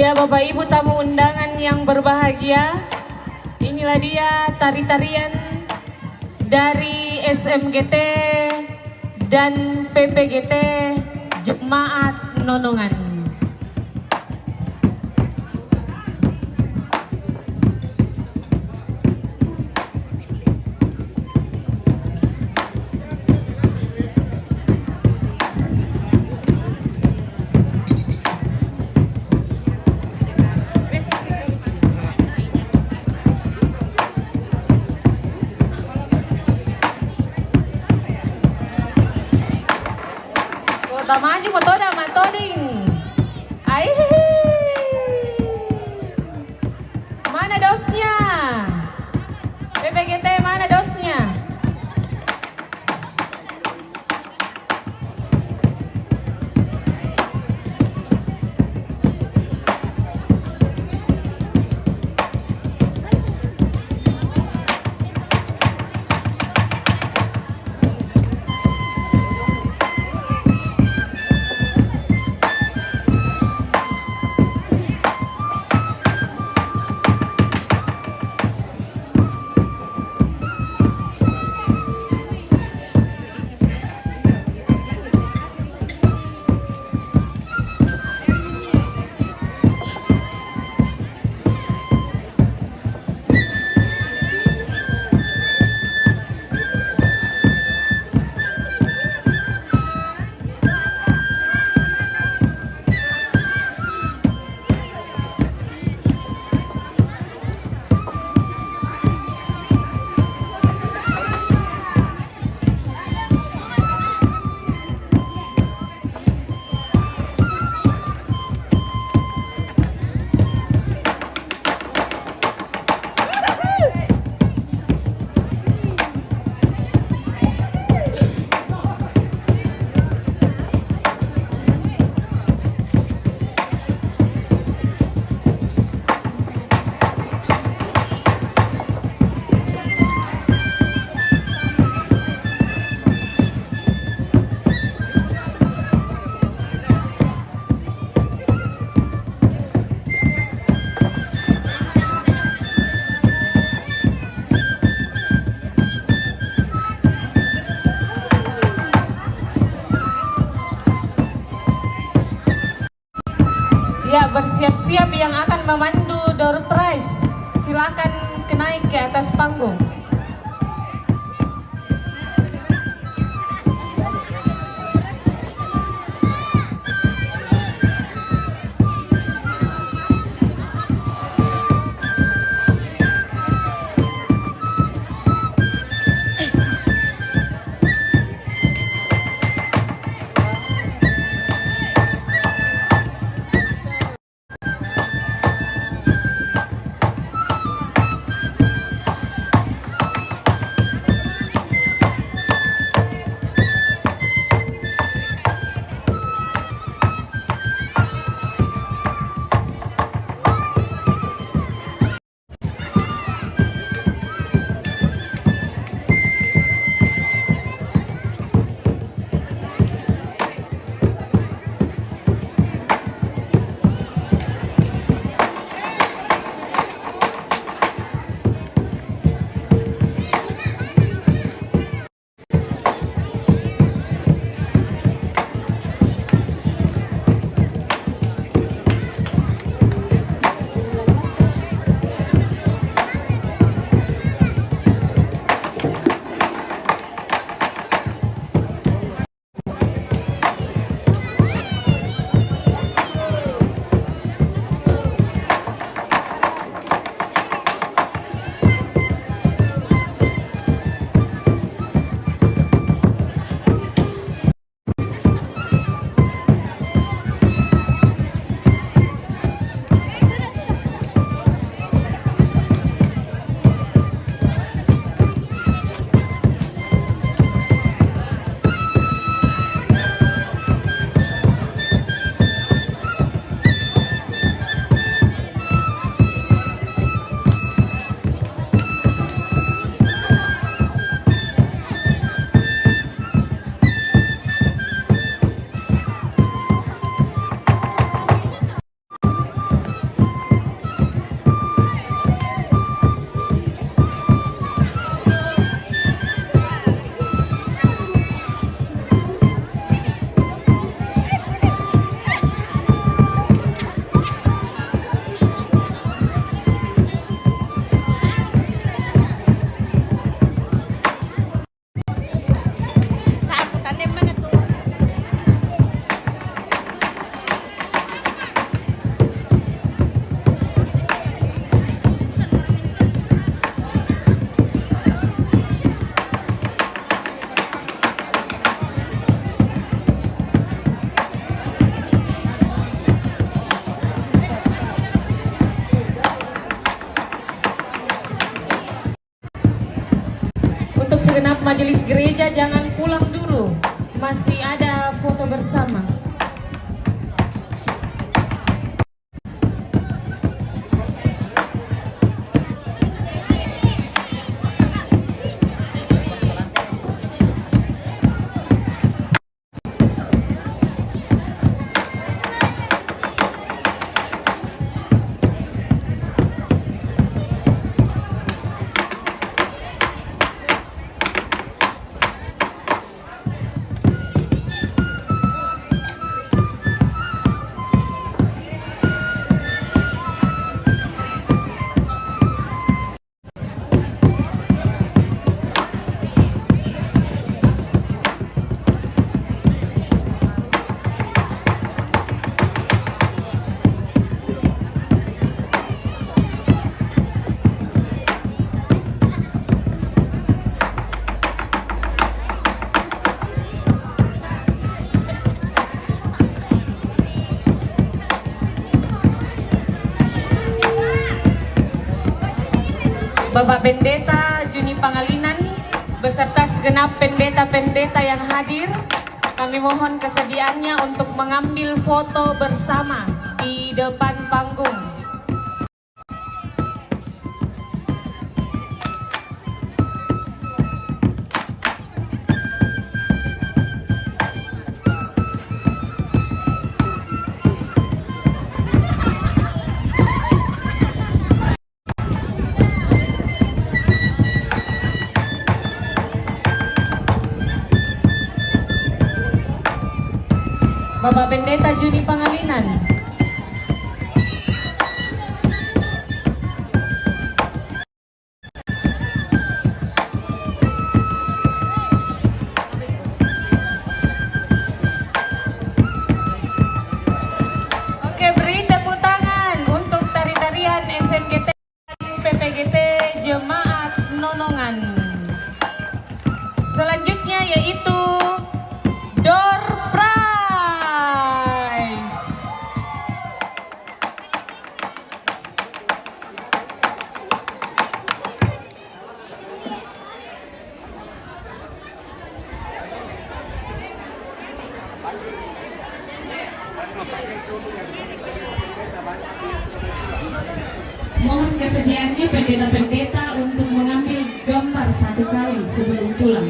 Ya, Bapak Ibu tamu undangan yang berbahagia, inilah dia tari-tarian dari SMGT dan PPGT Jemaat Nonongan. Maju motoda matoding. Ai. Mana dosnya? PPGT mana dosnya? Ya, bersiap-siap yang akan memandu door prize. Silakan naik ke atas panggung. Untuk segenap majelis gereja jangan pulang dulu, masih ada foto bersama. Bapak Pendeta Juni Pangalinan beserta segenap pendeta-pendeta yang hadir, kami mohon kesediaannya untuk mengambil foto bersama di depan panggung. Bapak Pendeta Juni Pangalinan. Oke, beri tepuk tangan untuk tari-tarian SMGT PPGT Jemaat Nonongan. Selanjutnya yaitu Door Prize. Mohon kesediaannya pendeta-pendeta untuk mengambil gambar satu kali sebelum pulang.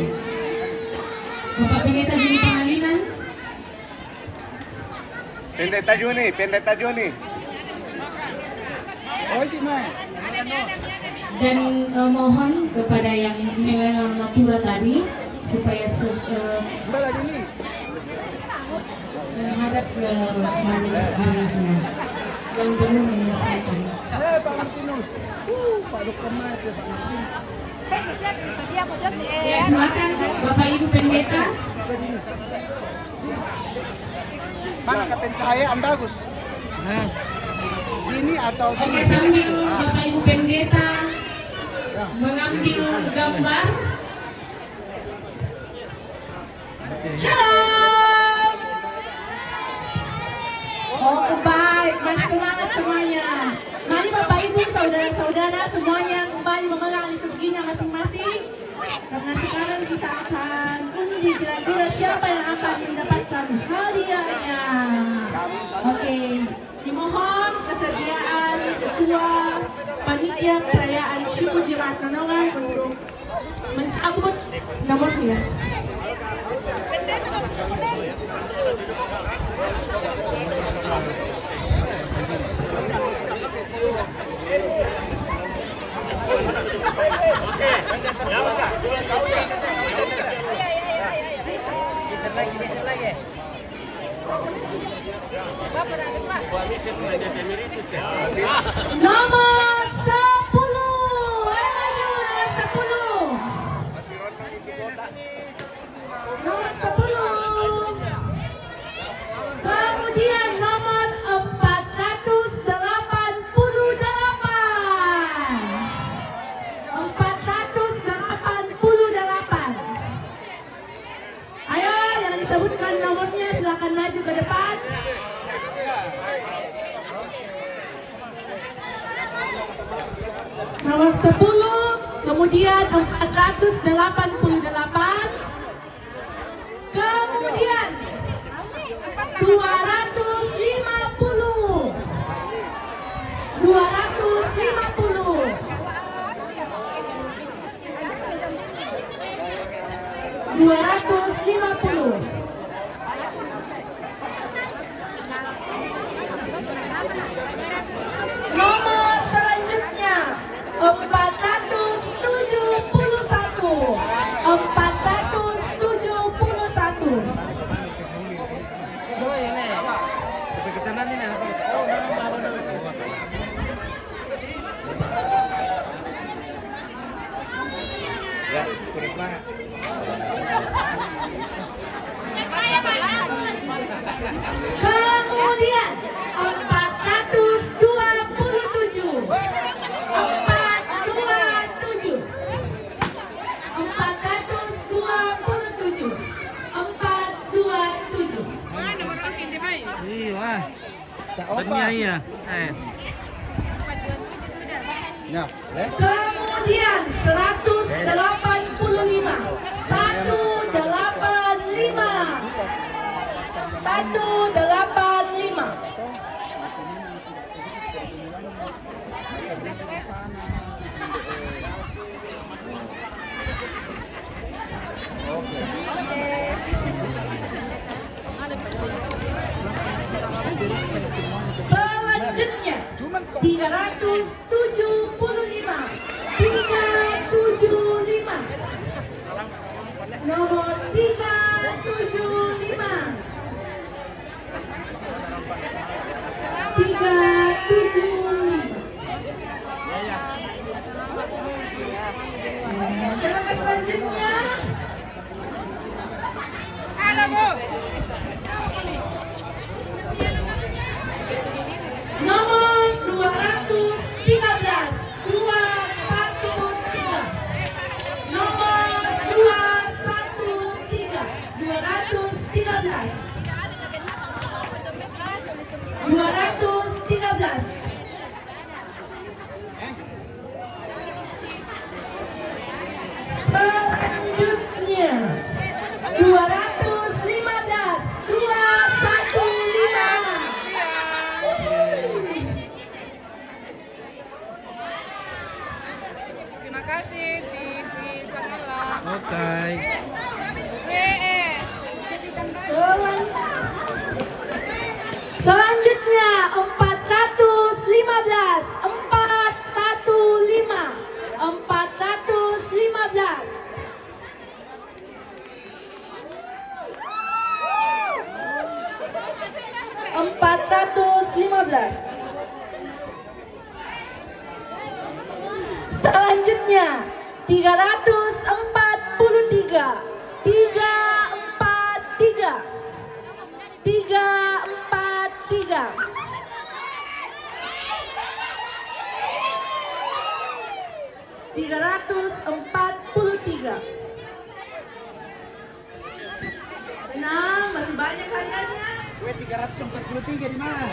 Bapak Pendeta Juni Pangalinan. Pendeta Juni. Oh, Dan mohon kepada yang melelang natura tadi supaya menghadap ke majelis gereja yang belum menyelesaikan. Silakan Bapak Ibu Pendeta. Mana pencahayaan bagus? Sini atau sini? Oke, sambil Bapak Ibu Pendeta mengambil gambar. Shalom. Oh, baik, masih semangat semuanya. Mari Bapak Ibu, saudara-saudara semuanya kembali memegang liturginya masing-masing. Karena sekarang kita akan undi kira-kira siapa yang akan mendapatkan hadiahnya. Oke, dimohon kesediaan Ketua Panitia Perayaan Syukur Jemaat Nonongan untuk mencabut nomornya. Nomor 10, ayo maju nomor 10. Nomor 10. Kemudian nomor 488. 488. Ayo yang disebutkan nomornya silakan maju ke depan. Nomor 10, Kemudian 488. Kemudian 250. 250. 250. Nomor selanjutnya 471. 471. Ya, kuning banget. Kemudian 427. 427. 427. 427. Iya. Tak Tanya apa. iya. Ya, Kemudian 185. 185. 185. Selanjutnya 375. 375. Nomor 375. 375. Silakan selanjutnya. Nomor 213. 213. Nomor 213. 213. 213. Selanjutnya 215. 215. Terima kasih TV Sangalang. Oke. Selanjutnya 415. 415. 415. 415. Selanjutnya 343. 343. 343. 343. Nah, masih banyak hariannya. Kue 343 di mana?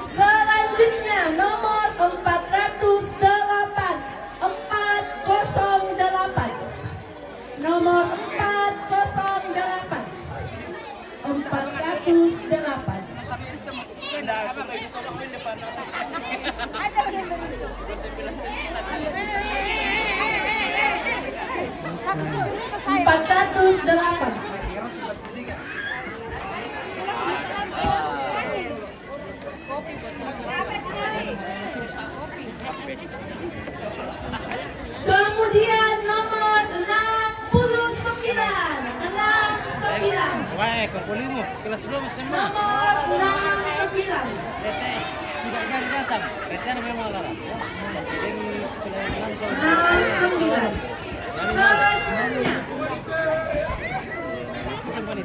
Selanjutnya nomor 408. 408. Nomor 408. 408. Empat ratus delapan. Kemudian nomor 69. 69. Wah, kulimu kelas 2 SMA. Nomor 69. Tidak jadi datang. Rencana memang larang. Jadi langsung 69. Selanjutnya sampai di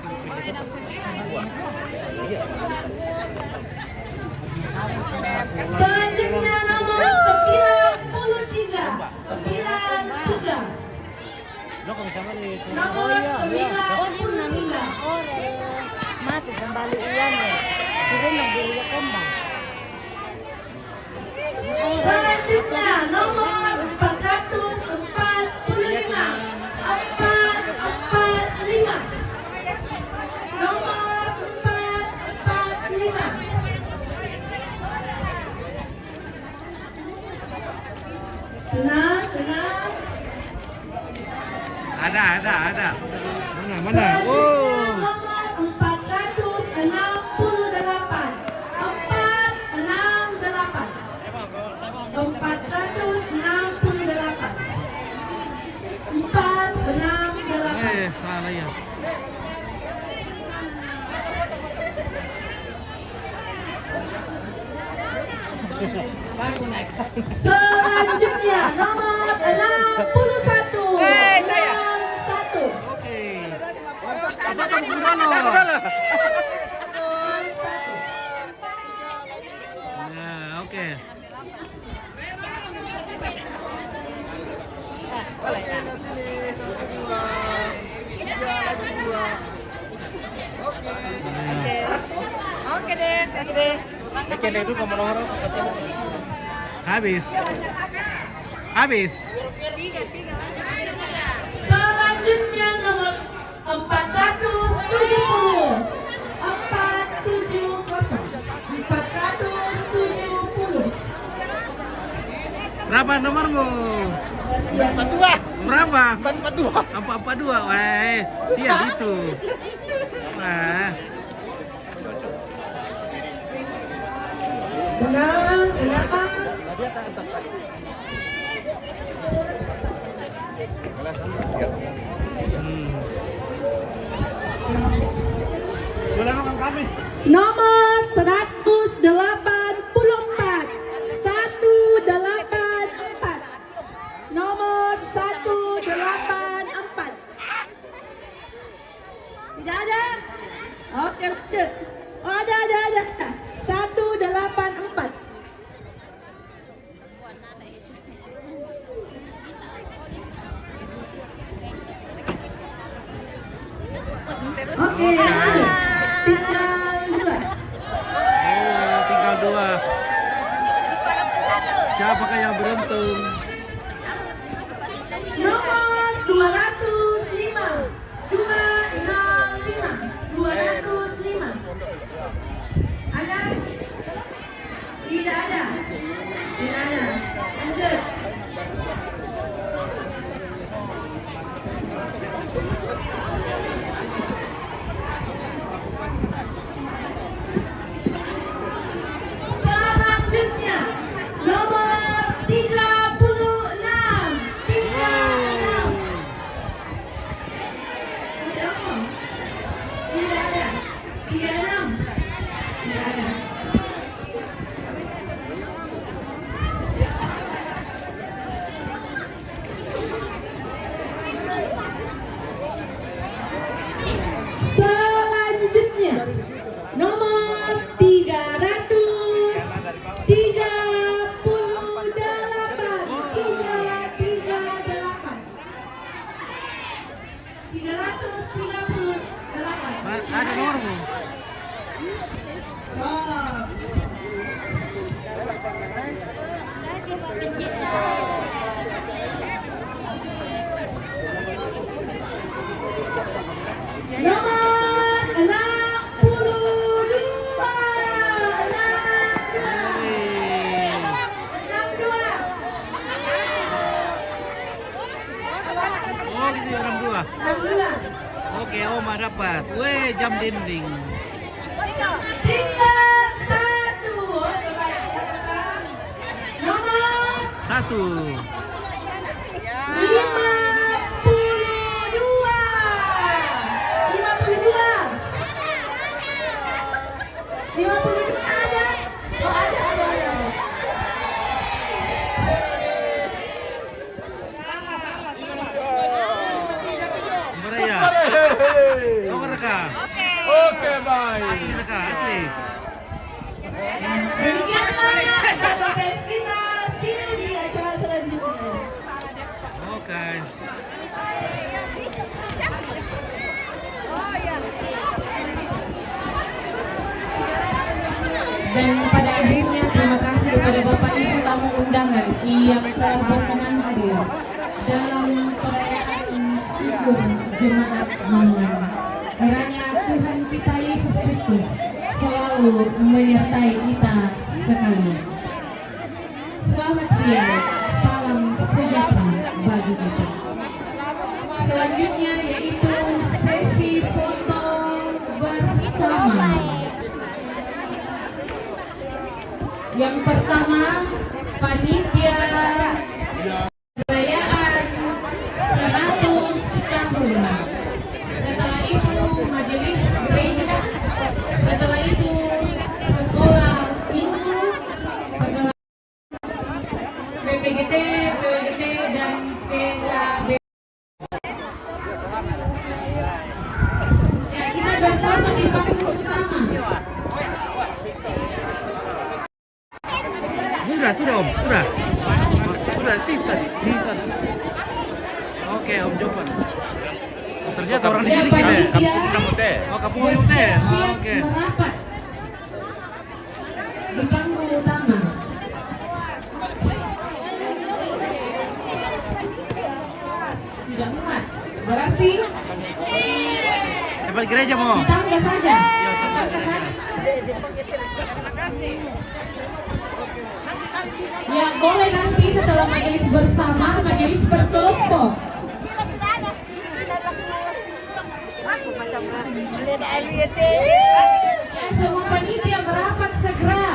Selanjutnya nomor 93. 93. Lo kami sama di Nomor 93. Mati kembali iyan ya. Sudah nabili kembang. Selanjutnya nomor 400. 6. Ada. Mana? Selanjutnya Oh. nomor 468. 468. 468. Salah ya. Selanjutnya nomor 61. 61. Oke. Apa kamu Bruno? Nah, oke. Oke deh. Oke, itu kamu nomor. Habis. Selanjutnya nomor 470. 470. Berapa nomormu? 42. Berapa? 42. 442. Wah, siap itu. Nah, Benar, kenapa? silakan kami. Nomor 184. 184. Nomor 184. Tidak ada? Oke, lanjut. Oh, ada. 184. Oke, lanjut. Tinggal 2. Oh, tinggal 2. Siapakah yang beruntung? Nomor 205. 205. 205. Ada? Tidak ada. Tidak ada. Lanjut. Selanjutnya nomor 36. 36. Tidak ada. 36. Tidak ada. Selanjutnya nomor 338. 338. Ada nomormu? So. Nomor 62. 62. Oh, gitu orang 2. 62. Oke, Oma dapat. Weh, jam dinding. Tinggal 1. Oke, baik. Siapakah? Nomor 1. 52. 52 ada. Oh, ada. Beraya. Nomor reka. Oke, baik. Asli reka, asli. Demikianlah acara tes kita. See you di acara selanjutnya. Oke. Dan pada akhirnya terima kasih kepada Bapak Ibu tamu undangan yang telah berkenan hadir dalam perayaan syukur Jemaat Manungan. Kiranya Tuhan kita Yesus Kristus selalu menyertai kita sekalian. Selamat siang, salam sejahtera. bagi kita. Selanjutnya yaitu sesi foto bersama. Yang pertama, panitia perayaan 100 tahun. Setelah itu majelis gereja. Setelah itu sekolah minggu. Setelah PPGT, PWGT dan PKB. Ya, kita berfoto di panggung utama. Sudah Om, sudah sip tadi. Oke Om Jopan. Ternyata orang di Ya, sini kita. panitia Oh Kampung Mute. bersiap Oke. merapat di panggung utama. Tidak muat, berarti Dapat gereja mau. di tangga saja. Tangga saja. Ya boleh nanti setelah majelis bersama, majelis berkelompok. Ya semua panitia merapat segera.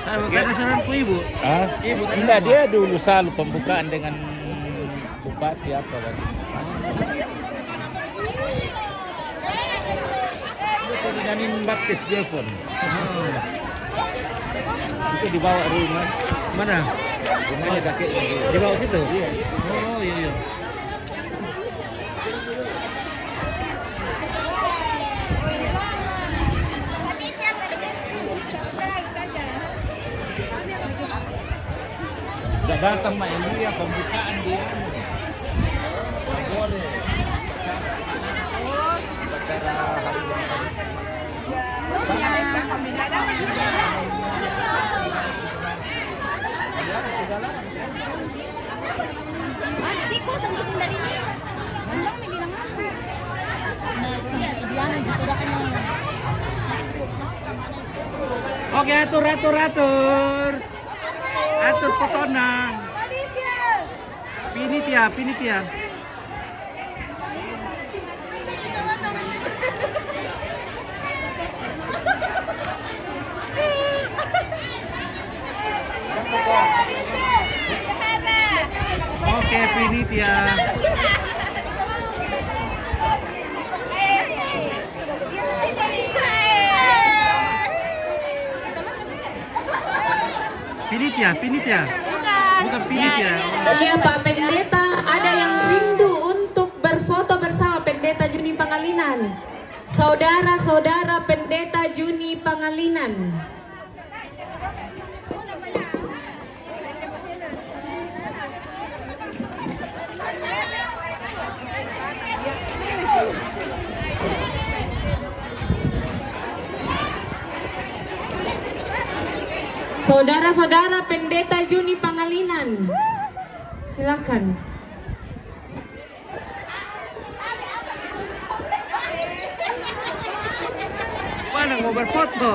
Ada saranku Ibu. Ah, Ibu enggak, dia dulu selalu pembukaan dengan bupati apa kan? Itu dinyanin baptis Jevon. Itu dibawa rumah. Mana? Rumahnya kakeknya. Di bawah situ. Iya. Oh iya. Udah datang Mak Emilia pembukaan dia. Nggak boleh. Acara hari ulang tahun. Oke, atur. Atur potona. Pinitia. Oke, pinitia. Pinitia. Bukan pinitia. Iya Pak Pendeta, ada yang rindu untuk berfoto bersama Pendeta Juni Pangalinan. Saudara-saudara Pendeta Juni Pangalinan. Saudara-saudara Pendeta Juni Pangalinan, silakan. Mana mau berfoto?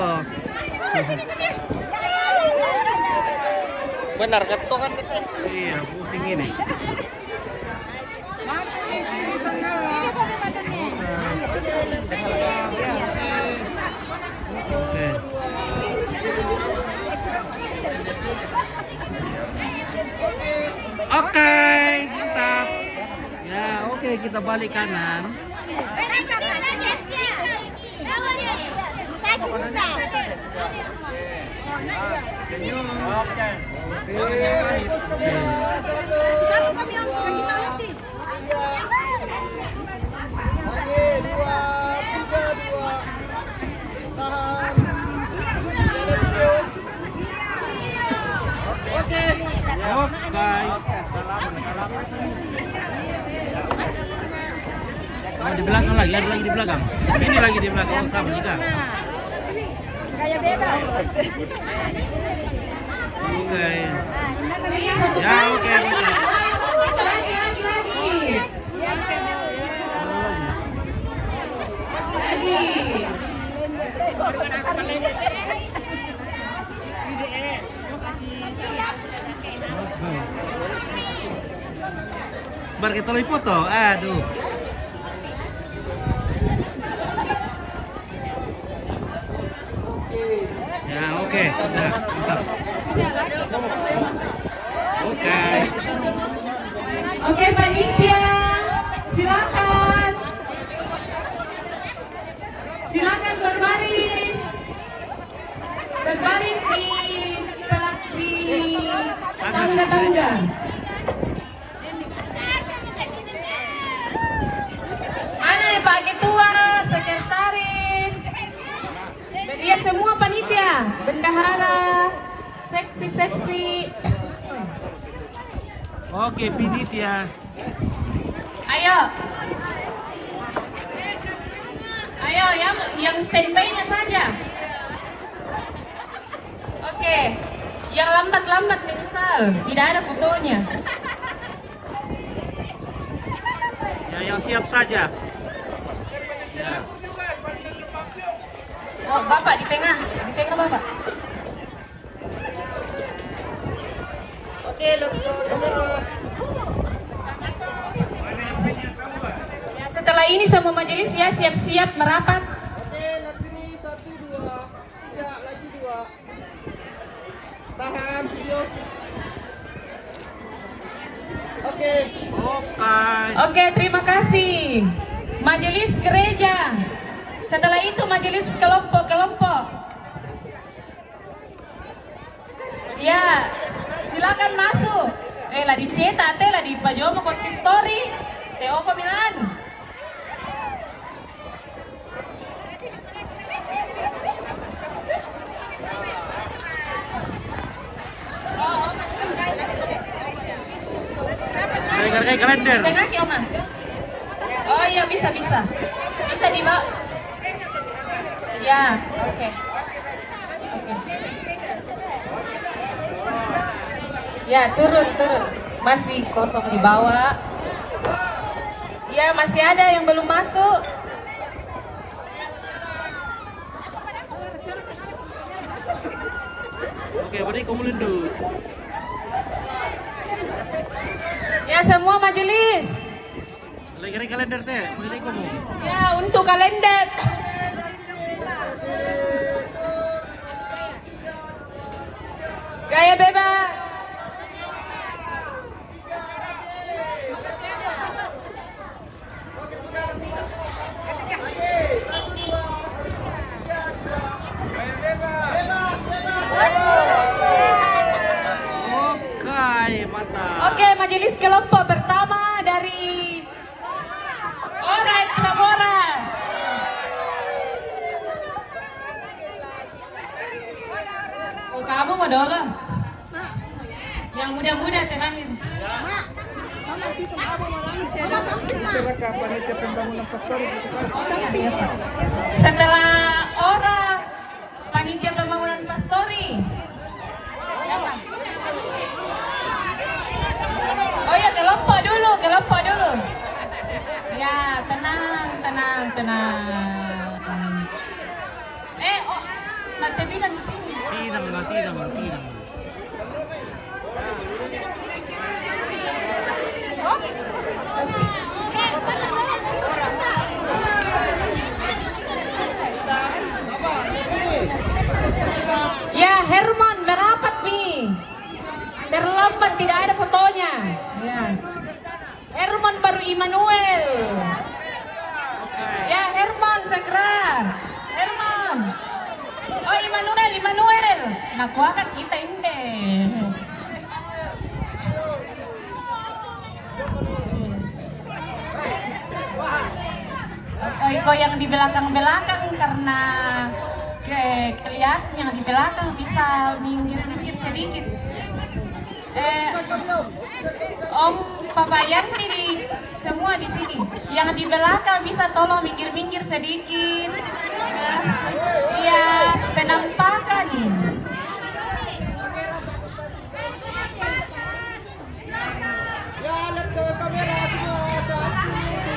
Benar kan tuh kan? Iya, pusing ini. Oke, mantap. Ya, oke, kita balik kanan. Oh, di belakang lagi, ada lagi di belakang. Ini lagi di belakang. Oh, sama juga. Kayak bebas. Oke. Satu Ya, kali oke, lagi. oke. Lagi. Lagi. Bar kita lagi foto. Aduh. Ya, oke. Nah, mantap. Oke. Oke, panitia, silakan. Silakan berbaris. Berbaris di tangga-tangga. Mana ya Pak Ketua, Sekretaris? Ya semua panitia, bendahara, seksi-seksi. Oke, panitia. Ayo. Ayo yang standby-nya saja. Oke. Yang lambat-lambat misal, tidak ada fotonya. Ya, yang siap saja. Ya. Oh, Bapak di tengah Bapak. Oke, let's go kamera. Ya, setelah ini semua majelis ya siap-siap merapat. Oke, nanti 1, 2, 3, lagi 2. Tahan video. Oke. Oke, terima kasih. Majelis gereja. Setelah itu majelis kelompok-kelompok. Ya, silakan masuk. Lah dicetak, lah di Pajomo konsistori. Teo Komilan. Kayak kalender. Tengah ki Oma. Oh iya bisa. Bisa dibawa. Ya, oke. Ya, turun. Masih kosong di bawah. Ya, masih ada yang belum masuk. Oke, berarti kamu lindung. Ya, semua majelis. Lagi kalender teh, berarti kamu. Ya, untuk kalender. Gaya bebas. Oke, mantap. Oke, majelis kelompok pertama dari Oret Labora. Oh, kamu mau dorong? Yang muda-muda terakhir. Serahkan panitia pembangunan pastori. Setelah orang panitia pembangunan pastori. Siapa? Oh ya, kelompok dulu. Ya, tenang. Nanti bilang di sini. Tidak. Ya, Herman merapat nih. Terlambat, tidak ada fotonya. Ya. Herman baru Immanuel. Ya, Herman segera. Herman. Oh, Immanuel. Nakuakan kita ini. Kok yang di belakang karena kelihatan yang di belakang bisa minggir sedikit. Om Papa Yanti semua di sini. Yang di belakang bisa tolong minggir sedikit. Ya, penampakan. Ya, lihat ke kamera semua. 1, 2,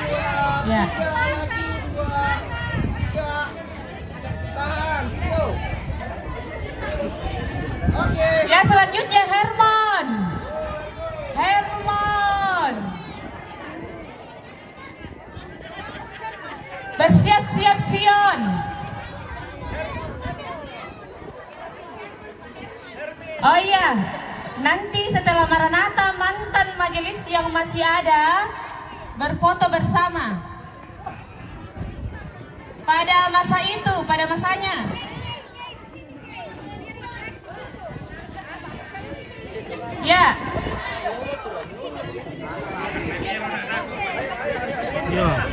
3, Ya. lagi 2, 3. Tahan video. Oke. Ya, selanjutnya Herman. Sion. Oh iya, nanti setelah Maranatha mantan majelis yang masih ada berfoto bersama. Pada masa itu, pada masanya. Ya.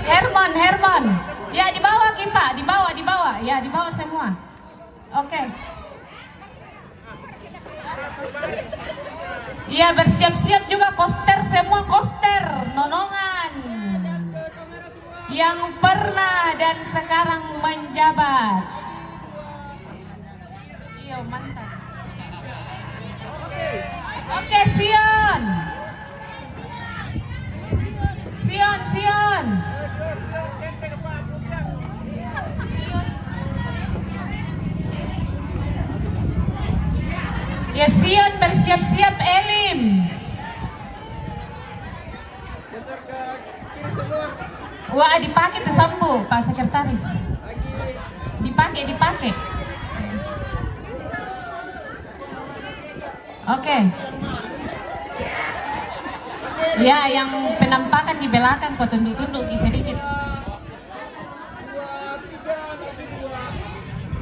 Hermon. Ya, dibawa Kipa, dibawa. Ya, dibawa semua. Oke. Iya, bersiap-siap juga koster semua, koster, nonongan. Yang pernah dan sekarang menjabat. Iya, mantap. Oke, Sion. Ya, Sion bersiap-siap, Elim. Geser ke kiri semua. Wah, dipakai tuh Sambu, Pak Sekretaris. Lagi. Dipakai. Oke. Ya, yang penampakan di belakang kok tunduk-tunduk sedikit. 2, 3, lagi 2.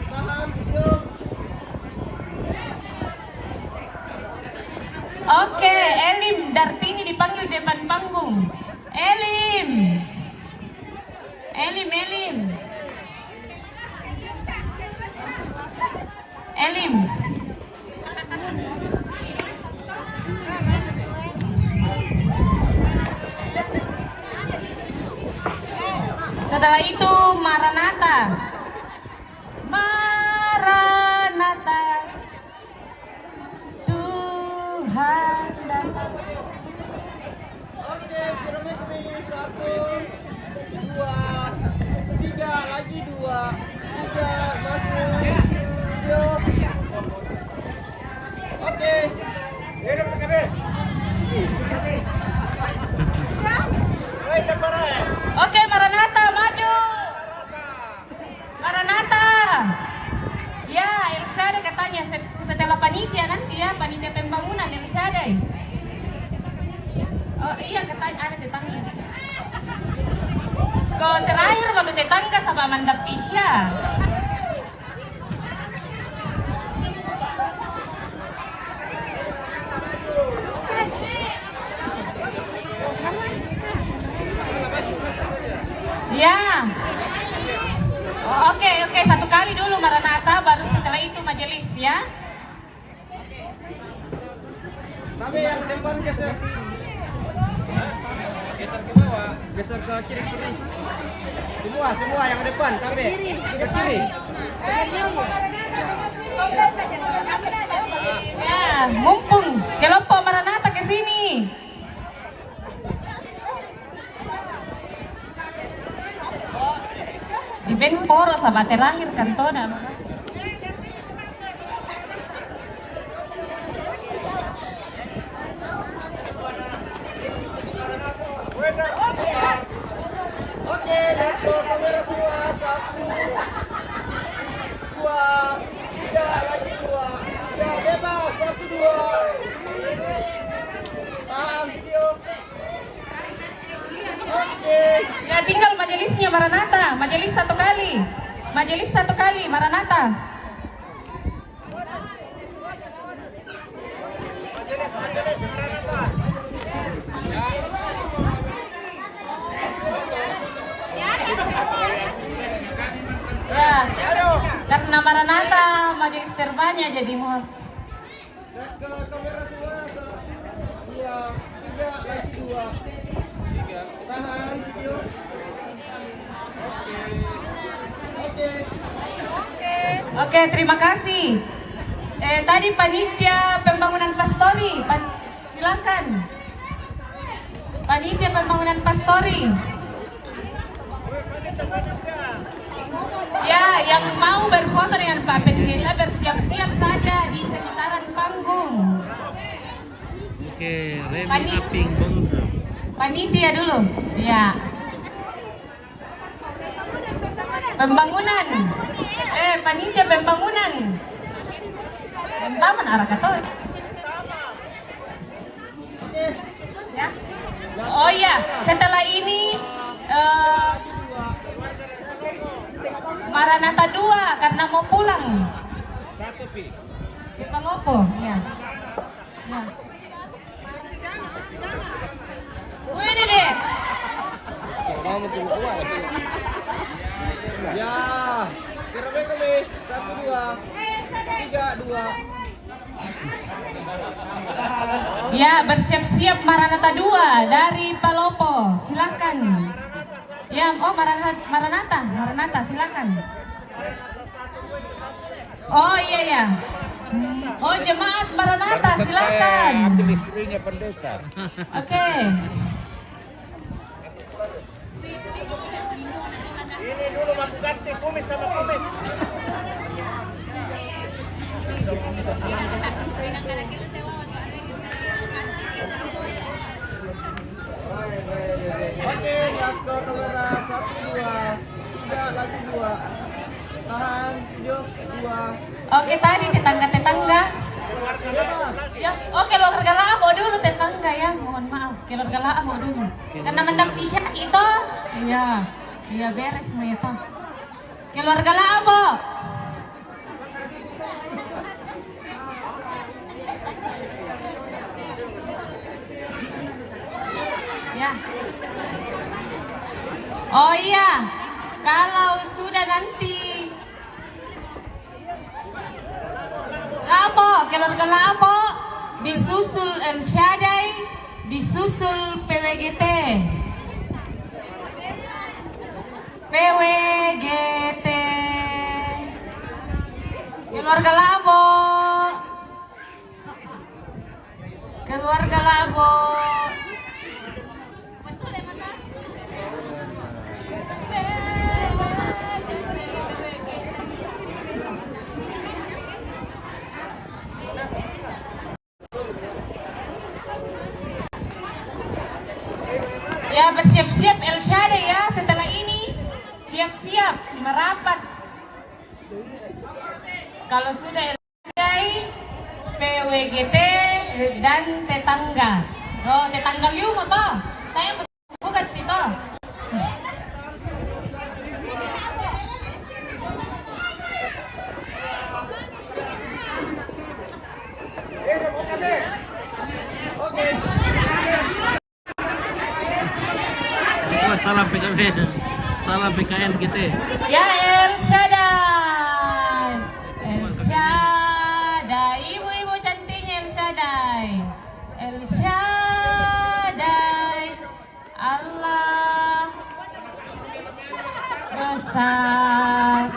Tahan, video. Oke, Elim Dartini dipanggil depan panggung. Elim. Setelah itu Maranatha. Tuhan datang. Oke, piramid kami 1, 2, 3, lagi 2, 3, masuk. Video. Oke. Oke, Maranatha maju. Maranatha. Ya, Elshade katanya setelah panitia nanti ya, panitia pembangunan Elshade. Oh iya, katanya ada tetangga. Kau terakhir waktu tetangga sama Amanda Pisya. Ya. Oh, oke, satu kali dulu Maranatha, baru setelah itu majelis ya. Tapi yang depan geser. Geser ke bawah. Geser ke kiri. Semua yang depan, tapi ke kiri. Ya, mumpung kelompok Maranatha ke sini. Di Ben Poro sama terakhir kantona. Oke, let's go, kamera semua. 1, 2, 3, lagi 2. Ya, bebas. 1, 2. Tahan, video. Oke. Ya, tinggal majelisnya Maranatha. Majelis satu kali Maranatha. Ya, karena Maranatha majelis terbanyak jadi mohon. Lihat ke kamera semua. 1, 2, 3, lagi 2. Tahan, video. Oke, terima kasih. Tadi panitia pembangunan Pastori, silakan. Panitia pembangunan Pastori. Ya, yang mau berfoto dengan Pak Pendeta bersiap-siap saja di sekitaran panggung. Oke, Remy Aping Bangsa. Panitia dulu, ya. Pembangunan. Panitia pembangunan. Taman arah kata. Ya. Oh iya, setelah ini Maranatha 2 karena mau pulang. Satu pi. Di Palopo, ya. Ya. Wih deh. Ya, kira-kira kami 1, 2, 3, 2. Ya, bersiap-siap Maranatha 2 dari Palopo. Silakan. Ya, oh Maranatha, silakan. Oh iya ya. Oh jemaat Maranatha, silakan. Saya ambil istrinya pendeta. Oke. Ini dulu aku ganti kumis sama kumis. Oke, lihat ke kamera 1, 2, 3, lagi 2. Tahan, 7, 2. Oke tadi tetangga-tetangga. Bebas. Ya, oh keluarga Labo dulu tetangga ya. Mohon maaf, keluarga Labo dulu. Karena mendam isya itu. Iya. Iya beres semua itu. Keluarga Labo. Ya. Oh iya, kalau sudah nanti Labo, keluarga Labo disusul El Shaddai, disusul PWGT. PWGT. Keluarga Labo. Keluarga Labo. Ya bersiap-siap El Shaddai ya, setelah ini siap-siap merapat. Kalau sudah El Shaddai, PWGT dan tetangga. Oh tetangga liu mo to, tayo mo gugat dito. Salam PKB, salam PKN kita. Ya El Shaddai, El Shaddai, ibu-ibu cantiknya El Shaddai, El Shaddai, Allah besar.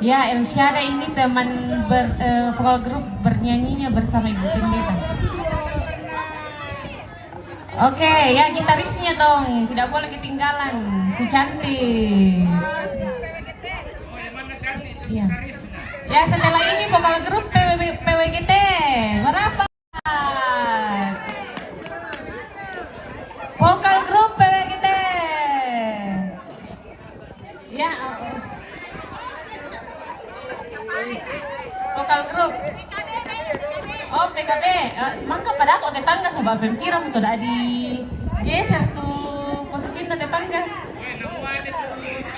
Ya El Shaddai ini teman vokal grup bernyanyinya bersama Ibu Pendeta. Oke, ya gitarisnya dong, tidak boleh ketinggalan, si cantik. Ya. Ya setelah ini vokal grup PWGT merapat. Vokal grup PWGT. Ya. Vokal grup. Oh PKB, mangka pada aku tetangga sama pempiram tuh di geser tuh posisinya tetangga.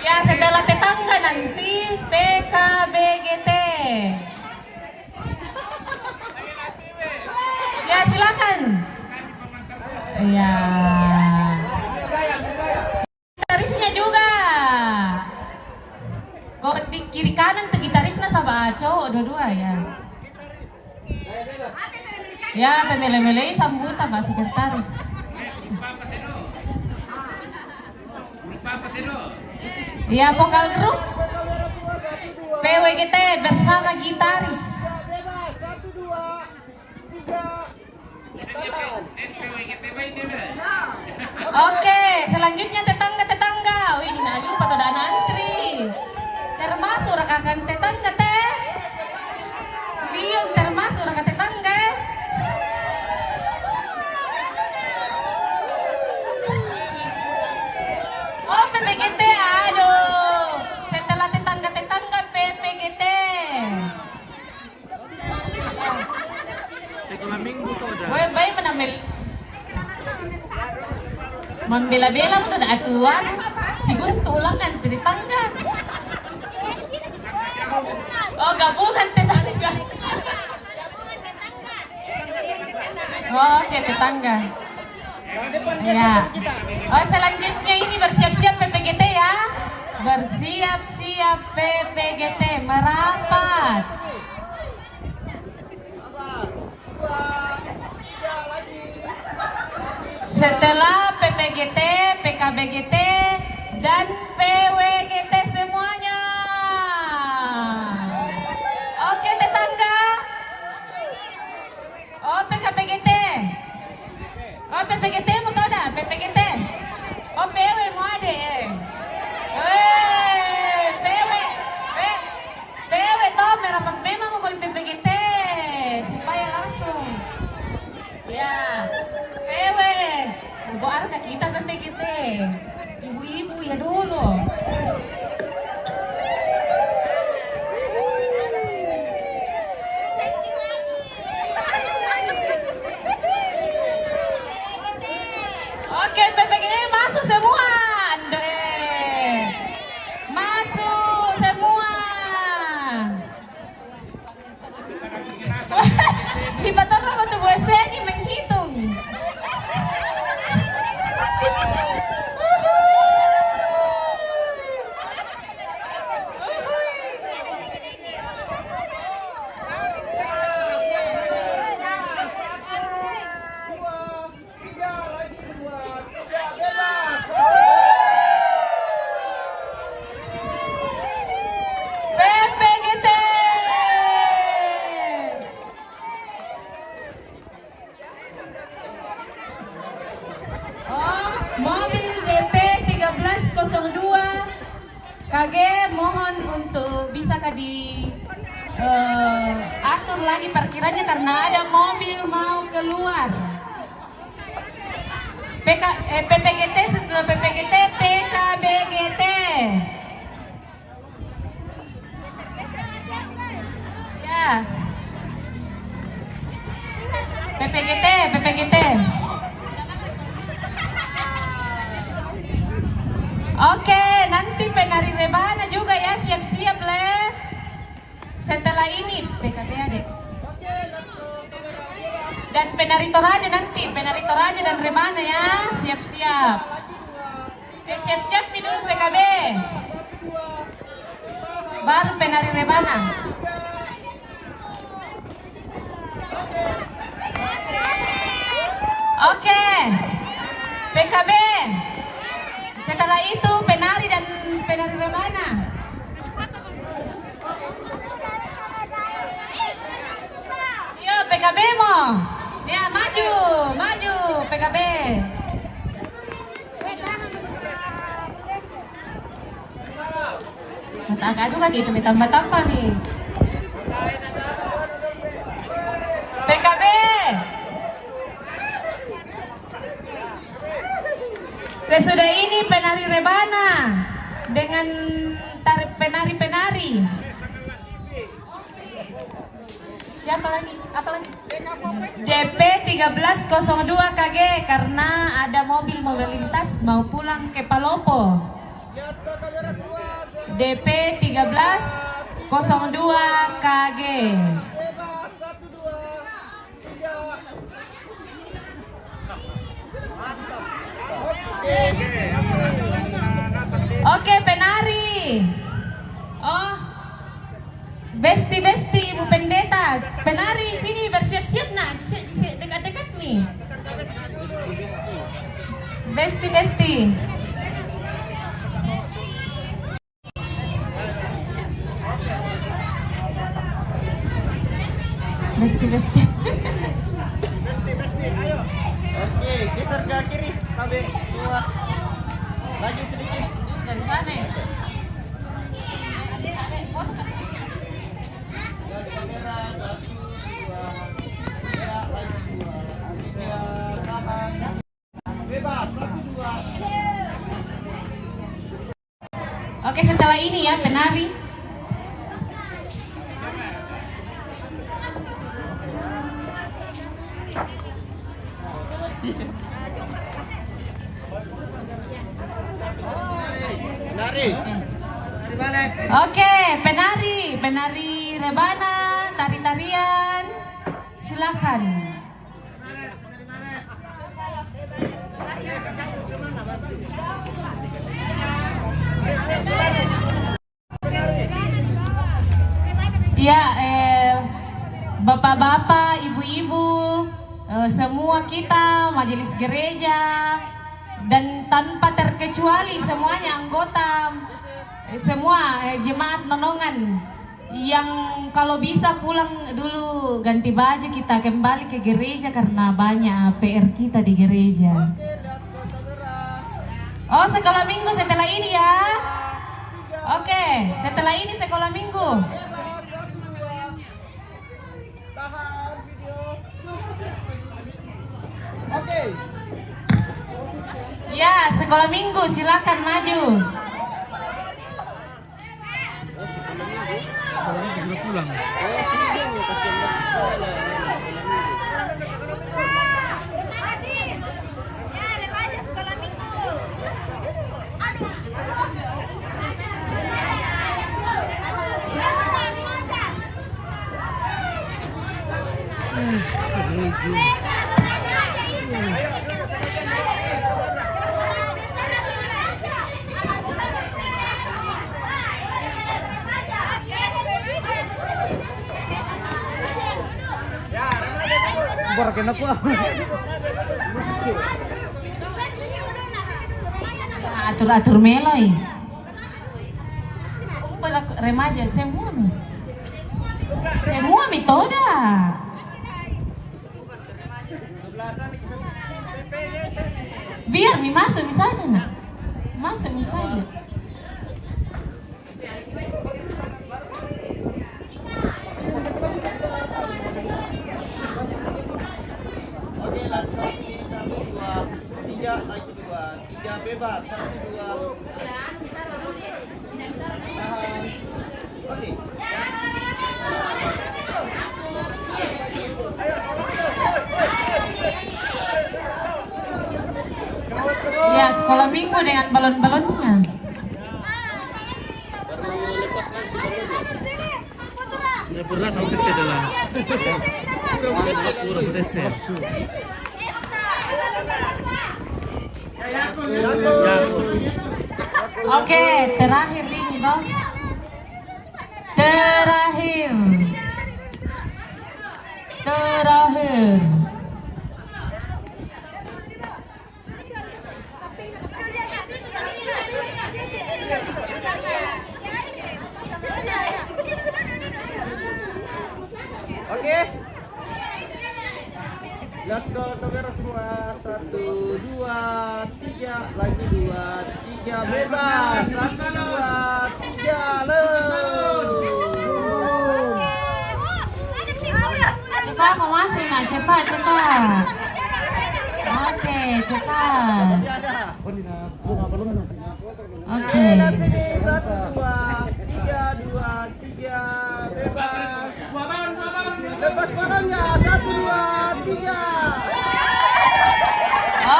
Ya setelah tetangga nanti PKBGT. Ya silakan. Ya. Gitarisnya juga. Kok di kiri kanan tuh gitarisnya sama cowok dua-dua ya. Ya pemele-mele sambutan Pak Sekretaris. Ya vokal grup PWGT bersama gitaris. Bebas, 1, 2, 3. Tahan. Oke, selanjutnya tetangga-tetangga. Oh ini na lupa tuh dan antri. Termasuk rekan tetangga teh. Liung termasuk rekan tetangga. PPGT, aduh. Setelah tetangga-tetangga PPGT. Sekolah minggu tuh ada. Boy, baik menambil. Membela-bela mo to na atuan. Sigun tulang kan tetangga. Oh, gabungan tetangga. Oh, oke, tetangga. Ya. Oh, selanjutnya ini bersiap-siap PPGT ya. Bersiap-siap PPGT merapat. Setelah PPGT, PKBGT, dan PWGT semuanya. Oke, tetangga. Oh, PKBGT. Oh, PPGT mo to na, PPGT. Oh, PW mo ade. PW. PW to, merapat memang mo ko yung PPGT. Supaya langsung. Ya, PW. Buar ka kita PPGT. Ibu-ibu ya dulu. Oke, PPGT masuk semua. Masuk semua. Di batar na batu buese ini menghitung. PPGT. Oh, mobil DP 1302 KG mohon untuk bisakah di atur lagi parkirannya karena ada mobil mau keluar. PPGT sesudah PPGT PKBGT. Ya. PPGT. Oke, nanti penari rebana juga ya, siap-siap le. Setelah ini PKBAD. Dan penari Toraja nanti, penari Toraja dan rebana ya, siap-siap. Siap-siap nih dulu PKB. Baru penari rebana. Oke, PKB. Setelah itu penari dan penari rebana. Yo PKB mo. Ya maju PKB. Mata-adu kan gitu tambah-tambah nih. PKB. Sesudah ini penari rebana dengan penari-penari. Siapa lagi? Apa lagi? DP 1302 KG karena ada mobil mau melintas mau pulang ke Palopo. DP 1302 KG. Oke, penari. Oh, Besti Ibu Pendeta. Penari sini bersiap-siap nak, dekat-dekat nih. Besti. Besti. Besti, ayo. Oke, geser ke kiri sampai dua. Lagi sedikit Dari sana ya. kamera 1, 2, ya lagi 2, 3, tahan, bebas 1, 2. Oke, setelah ini ya penari. Lari. Lari balik. Oke, penari rebana, tari-tarian. Silakan. Ya, bapak-bapak, ibu-ibu, semua kita majelis gereja dan tanpa terkecuali semuanya anggota, semua jemaat nonongan yang kalau bisa pulang dulu ganti baju, kita kembali ke gereja karena banyak PR kita di gereja. Oh, sekolah minggu setelah ini ya. Oke, setelah ini sekolah minggu. Tahan video. Oke. Ya, sekolah minggu silakan maju. Sudah pulang. Barakin apa? Atur-atur meloy. Remaja semua mi toda. Biar mi masuk mi saja nak. Masuk mi saja. Oke, langsung ini 1, 2, 3, lagi 2, 3 bebas, 1, 2. Tahan. Oke. Ya, sekolah minggu dengan balon-balonnya. Ya pernah sampai saya dalam. Kurang teses. Oke, terakhir ini dong. Terakhir. Oke. Let's go, kamera semua. 1, 2, 3, lagi 2, 3 bebas. 1, 2, 3, Cepat kau masuk nak, cepat. Oke, cepat. Oke. Lihat sini, 1, 2, 3, 2, 3 bebas. Lepas barangnya, 1, 2, 3.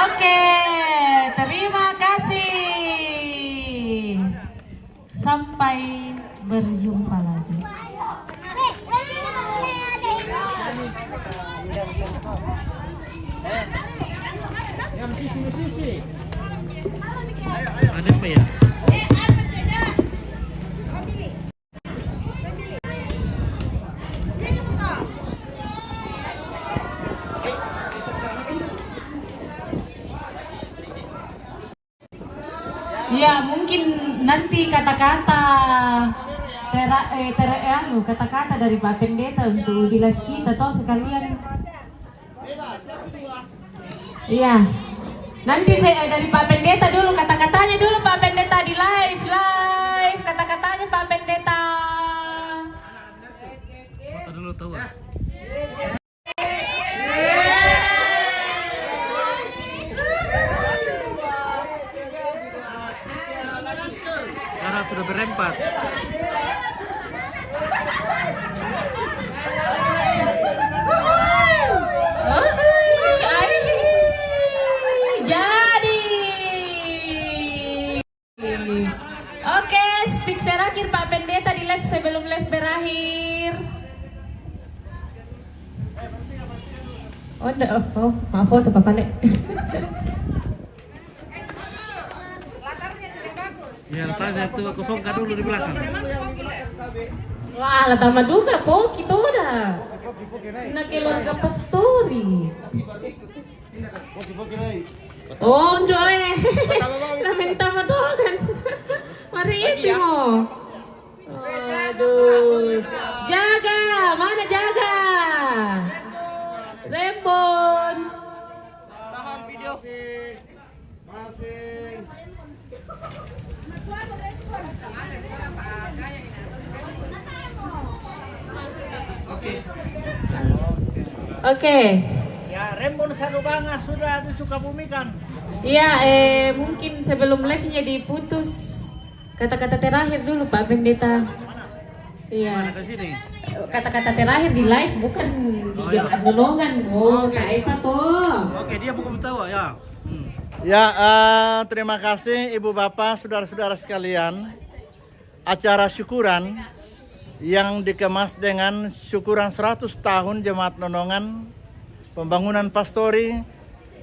Oke, terima kasih. Sampai berjumpa lagi. Ada apa ya? Ya, mungkin nanti kata-kata kata-kata dari Pak Pendeta untuk di live kita toh sekalian. Iya. Nanti saya dari Pak Pendeta dulu kata-katanya dulu Pak Pendeta di live kata-katanya Pak Pendeta. Foto dulu tahu. Sekarang sudah berempat. Jadi. Oke, speak terakhir Pak Pendeta di live sebelum live berakhir. Oh, maaf foto Pak Pale. Ya, letaknya tuh kosongkan dulu di belakang. Wah, tama duga po, kita udah. Nakeluarga pastori. Oh, enjoy. Lamenta madogan. Mari itu mo. Aduh. Jaga, mana jaga? Rembon. Tahan video. Masing. Oke. Ya, Rembon Salubanga sudah di Sukabumi kan? Iya, mungkin sebelum live-nya diputus kata-kata terakhir dulu Pak Pendeta. Iya. Ke sini. Kata-kata terakhir di live bukan di jemaat golongan. Oh, tak apa toh. Oke, dia bukan tahu ya. Ya, terima kasih Ibu Bapak, saudara-saudara sekalian. Acara syukuran yang dikemas dengan syukuran 100 tahun Jemaat Nonongan, pembangunan pastori,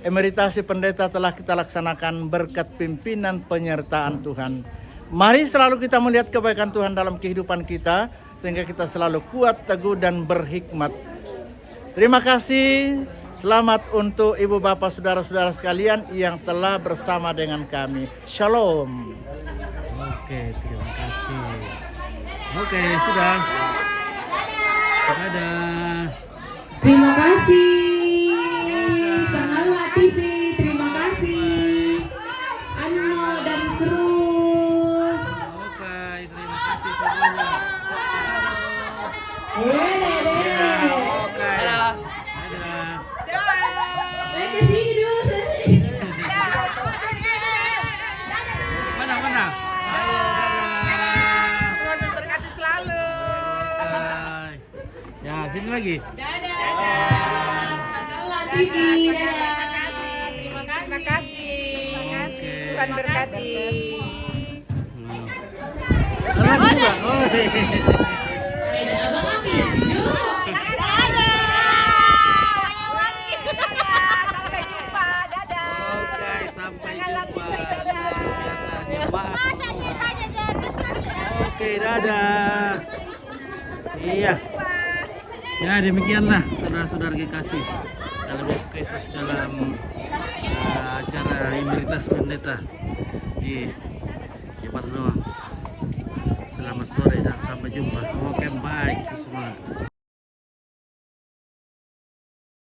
emeritasi pendeta telah kita laksanakan berkat pimpinan penyertaan Tuhan. Mari selalu kita melihat kebaikan Tuhan dalam kehidupan kita, sehingga kita selalu kuat, teguh, dan berhikmat. Terima kasih. Selamat untuk Ibu Bapak Saudara-saudara sekalian yang telah bersama dengan kami. Shalom. Oke, terima kasih. Oke, sudah. Dadah. Terima kasih. Sangalah TV, terima kasih. Anno dan kru. Oke, terima kasih semuanya. Oke. Dadah. Ke sini dulu. Mana? Ayo, dadah. Tuhan memberkati selalu. Bye. Ya, sini lagi. Dadah. Sangalah TV. Dadah. Terima kasih. Oke. Tuhan berkati. Halo, juga. Oh, Abang Aki, yuk. Oke, sampai jumpa. Biasa jemaat. Oke, dadah. Iya. Ya, demikianlah saudara-saudara kekasih dalam Yesus Kristus dalam acara Emeritas Pendeta di Jemaat Noah. Selamat sore dan sampai jumpa. Oke, baik semua.